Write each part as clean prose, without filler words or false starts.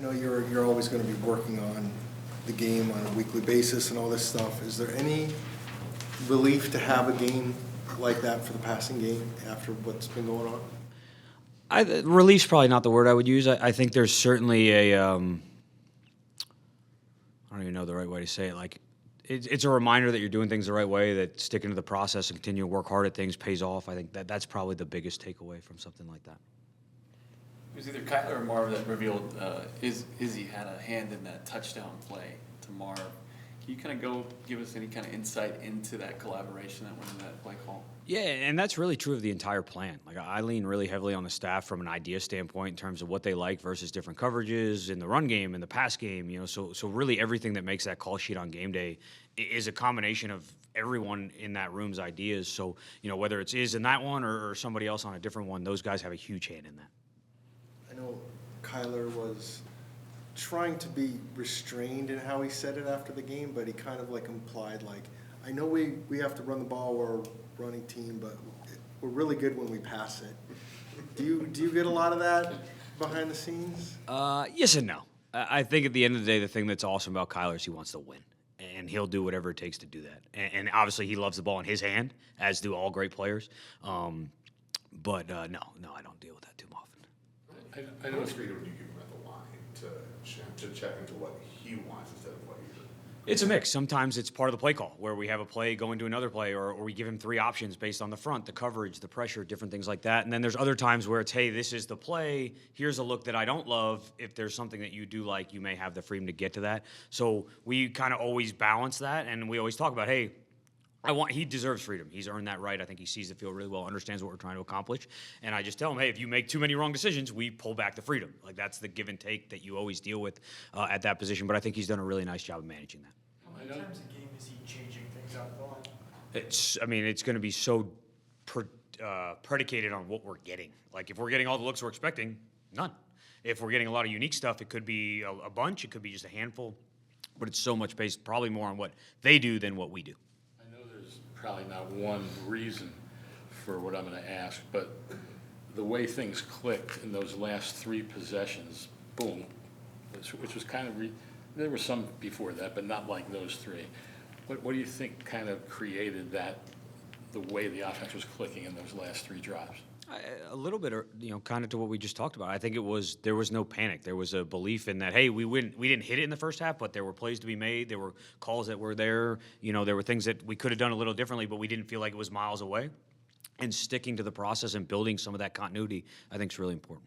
I know you're always going to be working on the game on a weekly basis and all this stuff. Is there any relief to have a game like that for the passing game after what's been going on? Relief's probably not the word I would use. I think there's certainly a I don't even know the right way to say it. Like, it's a reminder that you're doing things the right way, that sticking to the process and continue to work hard at things pays off. I think that's probably the biggest takeaway from something like that. It was either Kyler or Marv that revealed Izzy had a hand in that touchdown play to Marv. Can you kind of go give us any kind of insight into that collaboration that went into that play call? Yeah, and that's really true of the entire plan. Like, I lean really heavily on the staff from an idea standpoint in terms of what they like versus different coverages in the run game and the pass game. You know, so really everything that makes that call sheet on game day is a combination of everyone in that room's ideas. So, you know, whether it's in that one or somebody else on a different one, those guys have a huge hand in that. I know Kyler was trying to be restrained in how he said it after the game, but he kind of like implied, like, I know we have to run the ball, we're a running team, but we're really good when we pass it. Do you get a lot of that behind the scenes? Yes and no. I think at the end of the day, the thing that's awesome about Kyler is he wants to win, and he'll do whatever it takes to do that. And obviously he loves the ball in his hand, as do all great players. But no, I don't deal with that too often. I know it's freedom you give him at the line to check into what he wants instead of what you do. It's a mix. Sometimes it's part of the play call where we have a play go into another play, or we give him three options based on the front, the coverage, the pressure, different things like that. And then there's other times where it's, hey, this is the play. Here's a look that I don't love. If there's something that you do like, you may have the freedom to get to that. So we kind of always balance that, and we always talk about, hey, he deserves freedom. He's earned that right. I think he sees the field really well, understands what we're trying to accomplish. And I just tell him, hey, if you make too many wrong decisions, we pull back the freedom. Like, that's the give and take that you always deal with at that position. But I think he's done a really nice job of managing that. How many times a game is he changing things out of the line? It's going to be so predicated on what we're getting. Like, if we're getting all the looks we're expecting, none. If we're getting a lot of unique stuff, it could be a bunch. It could be just a handful. But it's so much based probably more on what they do than what we do. Probably not one reason for what I'm going to ask, but the way things clicked in those last three possessions, boom, which was kind of, there were some before that, but not like those three. What do you think kind of created that, the way the offense was clicking in those last three drops? A little bit, kind of to what we just talked about. I think there was no panic. There was a belief in that, hey, we didn't hit it in the first half, but there were plays to be made. There were calls that were there. There were things that we could have done a little differently, but we didn't feel like it was miles away. And sticking to the process and building some of that continuity, I think, is really important.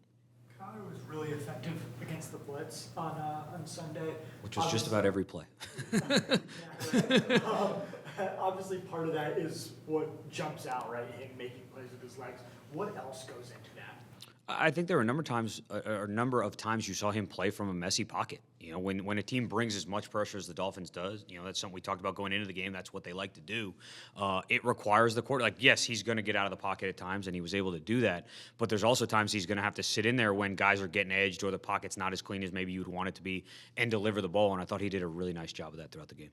Kyler was really effective against the blitz on Sunday. Which was just about every play. Obviously, part of that is what jumps out, right? Him making plays with his legs. What else goes into that? I think there were a number of times you saw him play from a messy pocket. When a team brings as much pressure as the Dolphins does, that's something we talked about going into the game. That's what they like to do. It requires the quarterback. Like, yes, he's going to get out of the pocket at times, and he was able to do that. But there's also times he's going to have to sit in there when guys are getting edged or the pocket's not as clean as maybe you'd want it to be, and deliver the ball. And I thought he did a really nice job of that throughout the game.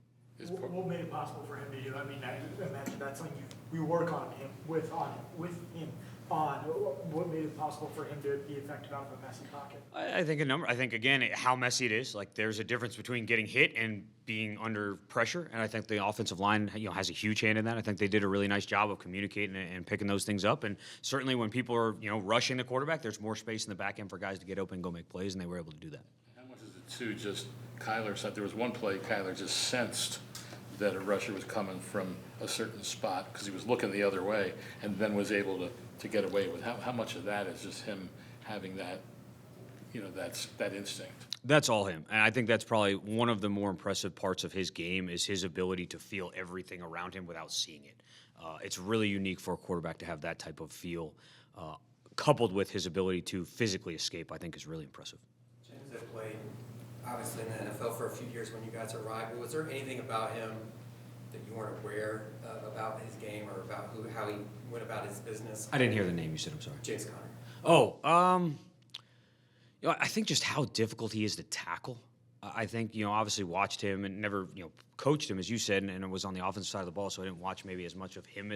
What made it possible for him to do? I mean, I imagine that's something we work on him with him. What made it possible for him to be effective out of a messy pocket? I think again, how messy it is. Like, there's a difference between getting hit and being under pressure, and I think the offensive line, has a huge hand in that. I think they did a really nice job of communicating and picking those things up. And certainly, when people are rushing the quarterback, there's more space in the back end for guys to get open and go make plays, and they were able to do that. How much is it too? Just Kyler said there was one play Kyler just sensed that a rusher was coming from a certain spot because he was looking the other way, and then was able to get away with. How much of that is just him having that, that instinct? That's all him. And I think that's probably one of the more impressive parts of his game is his ability to feel everything around him without seeing it. It's really unique for a quarterback to have that type of feel, coupled with his ability to physically escape, I think is really impressive. James had played, obviously, in the NFL for a few years when you guys arrived. Was there anything about him that you weren't aware about his game or about how he went about his business? I didn't hear the name you said, I'm sorry. James Conner. Oh, I think just how difficult he is to tackle. I think, obviously watched him and never, coached him, as you said, and it was on the offensive side of the ball, so I didn't watch maybe as much of him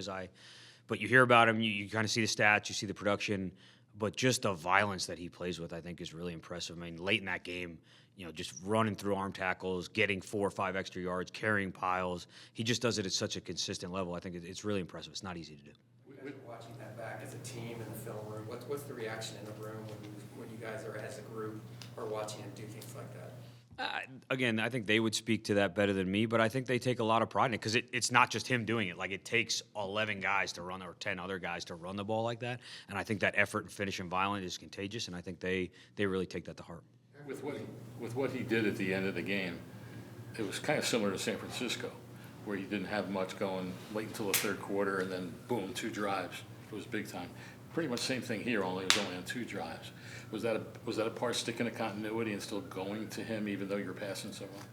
but you hear about him, you kind of see the stats, you see the production, but just the violence that he plays with, I think, is really impressive. I mean, late in that game, just running through arm tackles, getting 4 or 5 extra yards, carrying piles. He just does it at such a consistent level. I think it's really impressive. It's not easy to do. Watching that back as a team in the film room, what's the reaction in the room when you guys are as a group are watching him do things like that? Again, I think they would speak to that better than me, but I think they take a lot of pride in it because it's not just him doing it. Like, it takes 11 guys to run or 10 other guys to run the ball like that. And I think that effort and finish and violent is contagious, and I think they really take that to heart. With what he did at the end of the game, it was kind of similar to San Francisco, where he didn't have much going late until the third quarter, and then boom, 2 drives. It was big time. Pretty much same thing here, only it was only on 2 drives. Was that a part sticking to continuity and still going to him, even though you're passing so well?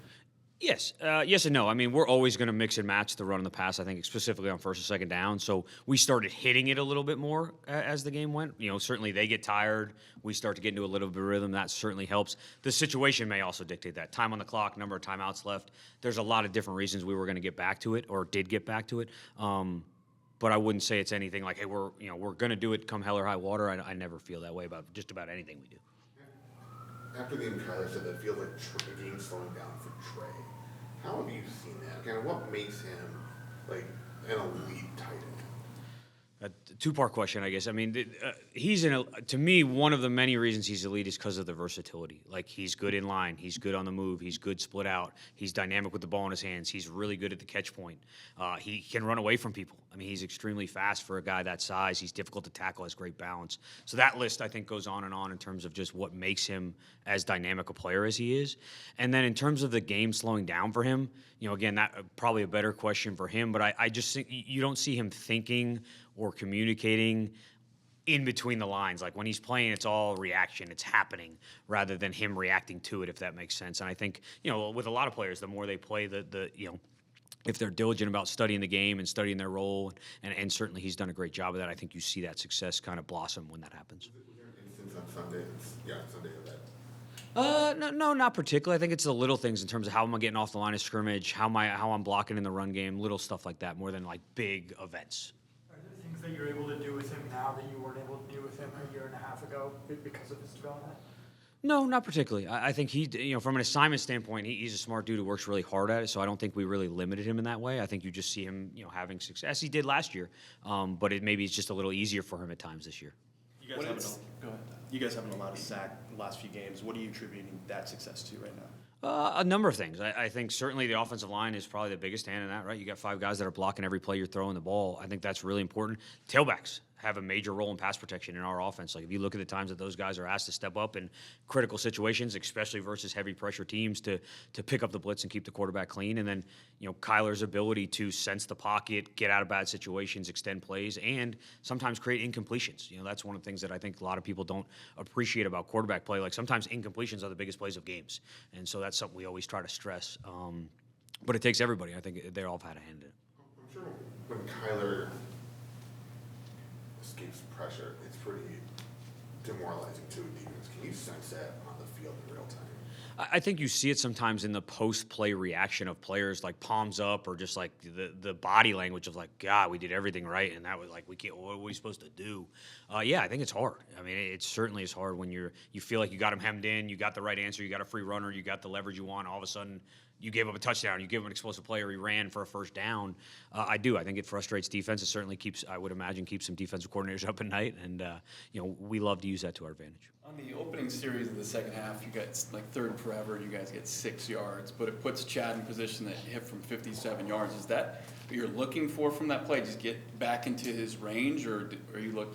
Yes. Yes and no. I mean, we're always going to mix and match the run and the pass, I think, specifically on first and second down. So we started hitting it a little bit more as the game went. Certainly they get tired. We start to get into a little bit of rhythm. That certainly helps. The situation may also dictate that. Time on the clock, number of timeouts left. There's a lot of different reasons we were going to get back to it or did get back to it. But I wouldn't say it's anything like, hey, we're going to do it come hell or high water. I never feel that way about just about anything we do. After the game, Kyler said that it feels like the game's slowing down for Trey. How have you seen that? Kind of what makes him like an elite tight end? A two-part question, I guess. I mean, he's to me, one of the many reasons he's elite is because of the versatility. Like, he's good in line, he's good on the move, he's good split out, he's dynamic with the ball in his hands, he's really good at the catch point. He can run away from people. I mean, he's extremely fast for a guy that size. He's difficult to tackle, has great balance. So that list, I think, goes on and on in terms of just what makes him as dynamic a player as he is. And then in terms of the game slowing down for him, again, that probably a better question for him, but I just think you don't see him thinking or communicating in between the lines. Like, when he's playing, it's all reaction. It's happening rather than him reacting to it, if that makes sense. And I think, with a lot of players, the more they play, if they're diligent about studying the game and studying their role, and certainly he's done a great job of that, I think you see that success kind of blossom when that happens. Was there an instance on Sunday? Sunday of that. No, not particularly. I think it's the little things in terms of how am I getting off the line of scrimmage, how I'm blocking in the run game, little stuff like that, more than like big events. Are there things that you're able to do with him now that you weren't able to do with him a year and a half ago because of his development? No, not particularly. I think he, from an assignment standpoint, he's a smart dude who works really hard at it. So I don't think we really limited him in that way. I think you just see him, having success. He did last year, but maybe it's just a little easier for him at times this year. You guys haven't allowed a sack the last few games. What are you attributing that success to right now? A number of things. I think certainly the offensive line is probably the biggest hand in that, right? You got 5 guys that are blocking every play you're throwing the ball. I think that's really important. Tailbacks have a major role in pass protection in our offense. Like, if you look at the times that those guys are asked to step up in critical situations, especially versus heavy pressure teams, to pick up the blitz and keep the quarterback clean. And then, Kyler's ability to sense the pocket, get out of bad situations, extend plays, and sometimes create incompletions. That's one of the things that I think a lot of people don't appreciate about quarterback play. Like, sometimes incompletions are the biggest plays of games. And so that's something we always try to stress. But it takes everybody. I think they all have had a hand in it. I'm sure when Kyler escapes pressure, it's pretty demoralizing to a defense. Can you sense that on the field in real time? I think you see it sometimes in the post-play reaction of players, like palms up, or just like the body language of like, God, we did everything right, and that was like, we can't. What are we supposed to do? Yeah, I think it's hard. I mean, it certainly is hard when you feel like you got him hemmed in, you got the right answer, you got a free runner, you got the leverage you want. All of a sudden, you gave up a touchdown, you gave him an explosive play, or he ran for a first down. I think it frustrates defense. It certainly I would imagine, keeps some defensive coordinators up at night, and we love to use that to our advantage. On the opening series of the second half, you got like third and forever, you guys get 6 yards, but it puts Chad in position that hit from 57 yards. Is that what you're looking for from that play? Just get back into his range, or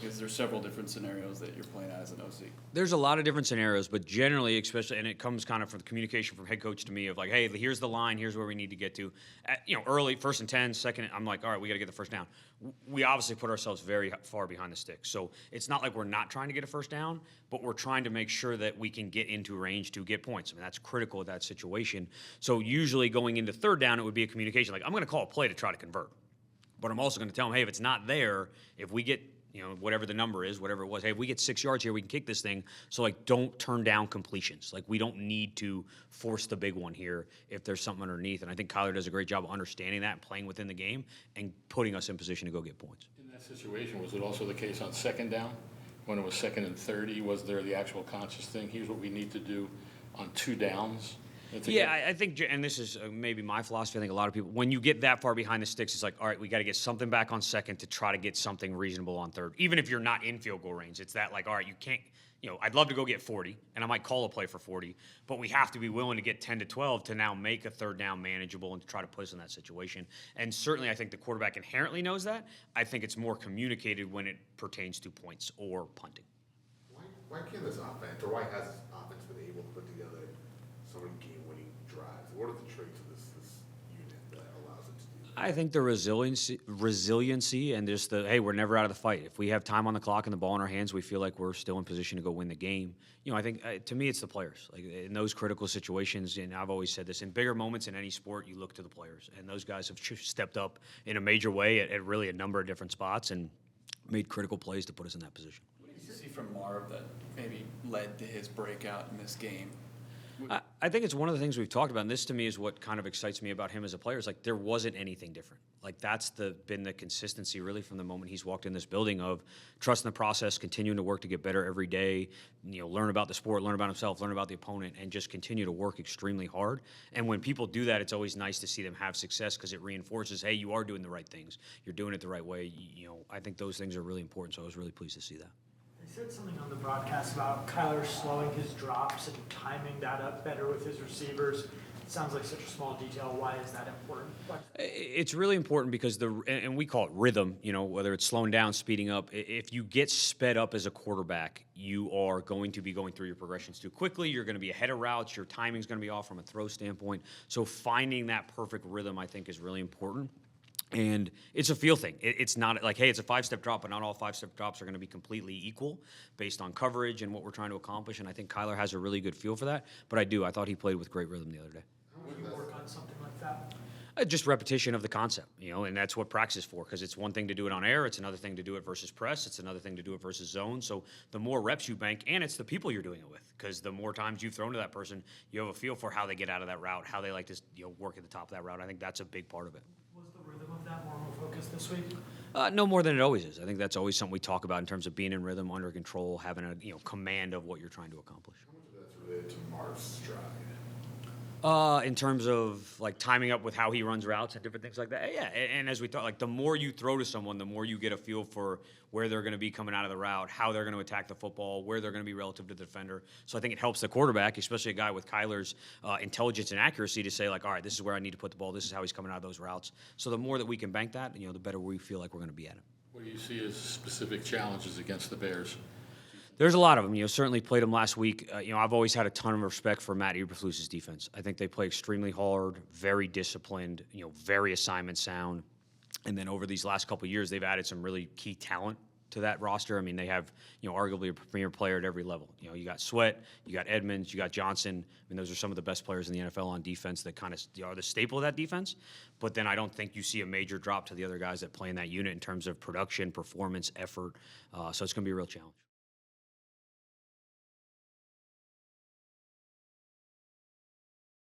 is there several different scenarios that you're playing as an OC? There's a lot of different scenarios, but generally, especially, and it comes kind of from the communication from head coach to me of like, hey, here's the line, here's where we need to get to. Early, 1st and 10, second, I'm like, all right, we got to get the first down. We obviously put ourselves very far behind the stick. So it's not like we're not trying to get a first down, but we're trying to make sure that we can get into range to get points. I mean, that's critical at that situation. So usually going into third down, it would be a communication. Like, I'm going to call a play to try to convert. But I'm also going to tell them, hey, if it's not there, if we get, whatever the number is, whatever it was, hey, if we get 6 yards here, we can kick this thing. So, like, don't turn down completions. Like, we don't need to force the big one here if there's something underneath. And I think Kyler does a great job of understanding that and playing within the game and putting us in position to go get points. In that situation, was it also the case on second down when it was 2nd and 30, was there the actual conscious thing? Here's what we need to do on 2 downs. Yeah, I think, and this is maybe my philosophy, I think a lot of people, when you get that far behind the sticks, it's like, all right, we got to get something back on 2nd to try to get something reasonable on 3rd. Even if you're not in field goal range, it's that like, all right, you can't, I'd love to go get 40, and I might call a play for 40, but we have to be willing to get 10 to 12 to now make a 3rd down manageable and to try to put us in that situation. And certainly I think the quarterback inherently knows that. I think it's more communicated when it pertains to points or punting. Why can't this offense, or why has this offense been able to put together so many game-winning drives? What are the traits of this unit that allows it to do that? I think the resiliency and just hey, we're never out of the fight. If we have time on the clock and the ball in our hands, we feel like we're still in position to go win the game. I think to me, it's the players. Like in those critical situations, and I've always said this, in bigger moments in any sport, you look to the players. And those guys have stepped up in a major way at really a number of different spots and made critical plays to put us in that position. What did you see from Marv that maybe led to his breakout in this game? I think it's one of the things we've talked about, and this to me is what kind of excites me about him as a player. Is like there wasn't anything different. Like that's been the consistency really from the moment he's walked in this building of trusting the process, continuing to work to get better every day, learn about the sport, learn about himself, learn about the opponent, and just continue to work extremely hard. And when people do that, it's always nice to see them have success because it reinforces, hey, you are doing the right things. You're doing it the right way. I think those things are really important, so I was really pleased to see that. They said something on the broadcast about Kyler slowing his drops and timing that up better with his receivers. It sounds like such a small detail. Why is that important? It's really important because and we call it rhythm, whether it's slowing down, speeding up. If you get sped up as a quarterback, you are going to be going through your progressions too quickly. You're going to be ahead of routes. Your timing's going to be off from a throw standpoint. So finding that perfect rhythm, I think, is really important. And it's a feel thing. It's not like, hey, it's a 5-step drop, but not all 5-step drops are going to be completely equal based on coverage and what we're trying to accomplish. And I think Kyler has a really good feel for that. But I thought he played with great rhythm the other day. Would you work on something like that? Just repetition of the concept, and that's what practice is for, because it's one thing to do it on air, it's another thing to do it versus press, it's another thing to do it versus zone. So the more reps you bank, and it's the people you're doing it with, because the more times you've thrown to that person, you have a feel for how they get out of that route, how they like to work at the top of that route. I think that's a big part of it. Was the rhythm of that more of a focus this week? No more than it always is. I think that's always something we talk about in terms of being in rhythm, under control, having a command of what you're trying to accomplish. How much of that's related to Marv's stride? In terms of like timing up with how he runs routes and different things like that. Yeah, and as we thought, like the more you throw to someone, the more you get a feel for where they're going to be coming out of the route, how they're going to attack the football, where they're going to be relative to the defender. So I think it helps the quarterback, especially a guy with Kyler's intelligence and accuracy, to say like, all right, this is where I need to put the ball. This is how he's coming out of those routes. So the more that we can bank that, the better we feel like we're going to be at it. What do you see as specific challenges against the Bears? There's a lot of them. Certainly played them last week. I've always had a ton of respect for Matt Eberflus's defense. I think they play extremely hard, very disciplined, very assignment sound. And then over these last couple of years, they've added some really key talent to that roster. I mean, they have, arguably a premier player at every level. You got Sweat, you got Edmonds, you got Johnson. I mean, those are some of the best players in the NFL on defense that kind of are the staple of that defense. But then I don't think you see a major drop to the other guys that play in that unit in terms of production, performance, effort. So it's going to be a real challenge.